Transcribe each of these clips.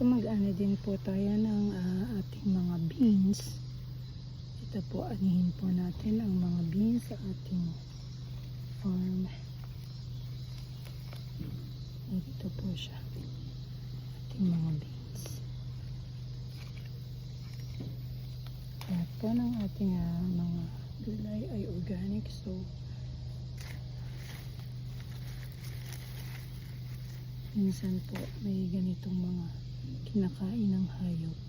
So mag-ano din po tayo ng ating mga beans. Ito po, anihin po natin ang mga beans sa ating farm. Ito po siya, ating mga beans. Lahat po ng ating mga gulay ay organic, so minsan po may ganitong mga kinakain ng hayop,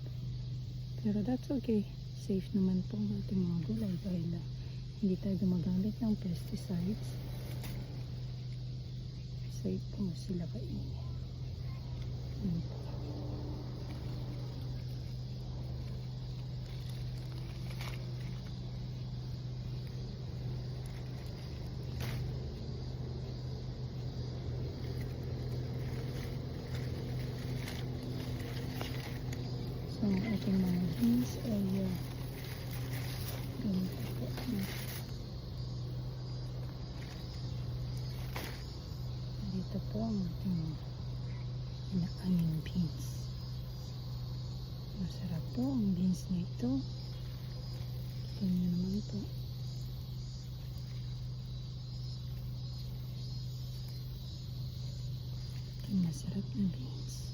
pero that's okay, safe naman po ang ating mga gulay dahil hindi tayo gumagamit ng pesticides. Safe po sila kainin. So, ang ating mga beans ay ganito po. Dito po ang ating inaaning beans. Masarap po ang beans na ito. Kita niyo naman po. Ating masarap na beans.